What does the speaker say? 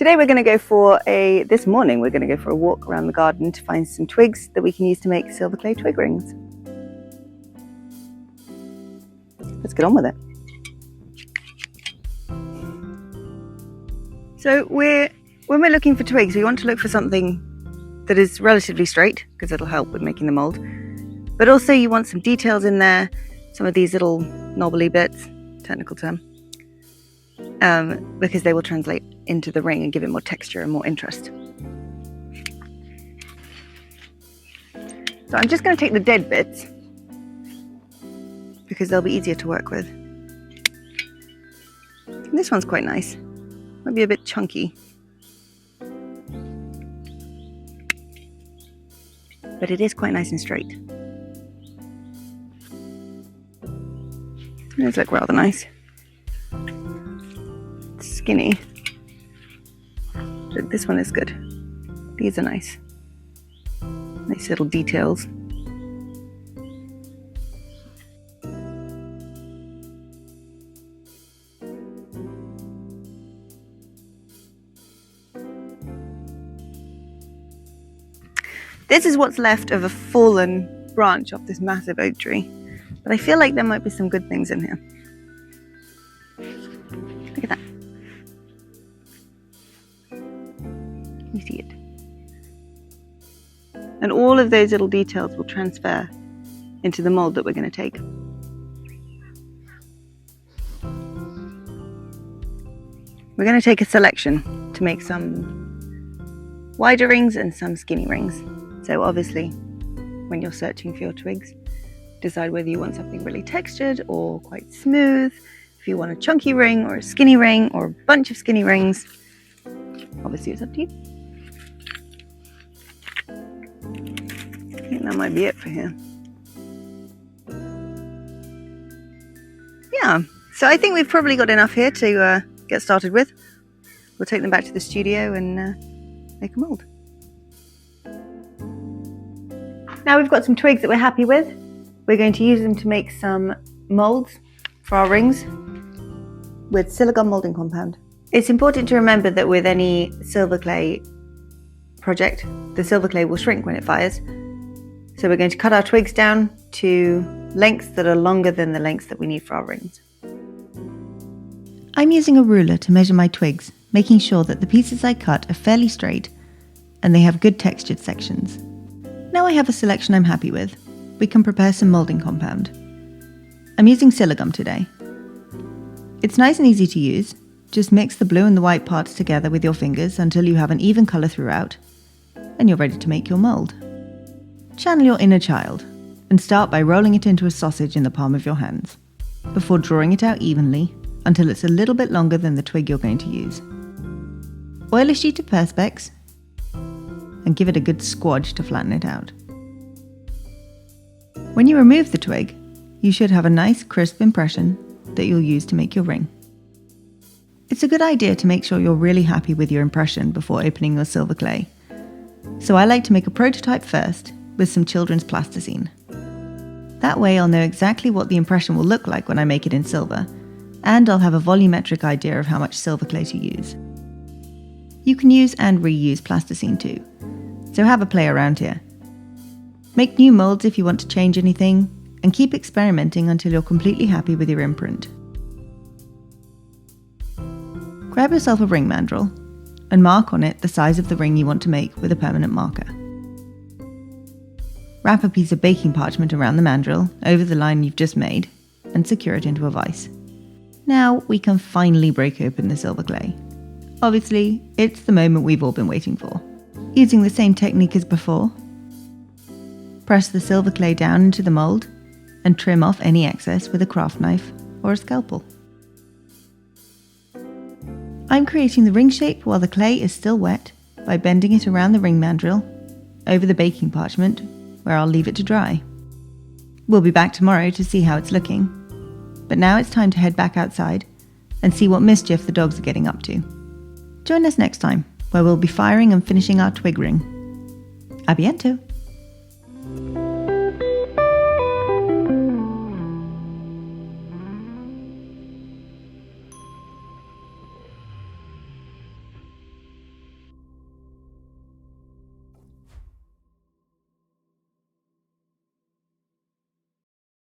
Today this morning we're going to go for a walk around the garden to find some twigs that we can use to make silver clay twig rings. Let's get on with it. So when we're looking for twigs, we want to look for something that is relatively straight, because it'll help with making the mould. But also you want some details in there, some of these little knobbly bits, technical term, because they will translate into the ring and give it more texture and more interest. So I'm just going to take the dead bits, because they'll be easier to work with. And this one's quite nice. Might be a bit chunky, but it is quite nice and straight. These look rather nice. It's skinny, but this one is good. These are nice. Nice little details. This is what's left of a fallen branch off this massive oak tree. But I feel like there might be some good things in here. Look at that. Can you see it? And all of those little details will transfer into the mould that we're going to take. We're going to take a selection to make some wider rings and some skinny rings. So obviously, when you're searching for your twigs, decide whether you want something really textured or quite smooth, if you want a chunky ring or a skinny ring or a bunch of skinny rings. Obviously, it's up to you. I think that might be it for here. Yeah, so I think we've probably got enough here to get started with. We'll take them back to the studio and make a mould. Now we've got some twigs that we're happy with. We're going to use them to make some moulds for our rings with silicone moulding compound. It's important to remember that with any silver clay project, the silver clay will shrink when it fires. So we're going to cut our twigs down to lengths that are longer than the lengths that we need for our rings. I'm using a ruler to measure my twigs, making sure that the pieces I cut are fairly straight and they have good textured sections. Now I have a selection I'm happy with. We can prepare some moulding compound. I'm using silicone today. It's nice and easy to use. Just mix the blue and the white parts together with your fingers until you have an even colour throughout, and you're ready to make your mould. Channel your inner child and start by rolling it into a sausage in the palm of your hands, before drawing it out evenly until it's a little bit longer than the twig you're going to use. Oil a sheet of perspex and give it a good squodge to flatten it out. When you remove the twig, you should have a nice crisp impression that you'll use to make your ring. It's a good idea to make sure you're really happy with your impression before opening your silver clay. So I like to make a prototype first with some children's plasticine. That way I'll know exactly what the impression will look like when I make it in silver, and I'll have a volumetric idea of how much silver clay to use. You can use and reuse plasticine too, so have a play around here. Make new moulds if you want to change anything, and keep experimenting until you're completely happy with your imprint. Grab yourself a ring mandrel and mark on it the size of the ring you want to make with a permanent marker. Wrap a piece of baking parchment around the mandrel over the line you've just made and secure it into a vise. Now we can finally break open the silver clay. Obviously, it's the moment we've all been waiting for. Using the same technique as before, press the silver clay down into the mould and trim off any excess with a craft knife or a scalpel. I'm creating the ring shape while the clay is still wet by bending it around the ring mandrel over the baking parchment, where I'll leave it to dry. We'll be back tomorrow to see how it's looking, but now it's time to head back outside and see what mischief the dogs are getting up to. Join us next time, where we'll be firing and finishing our twig ring. A bientôt!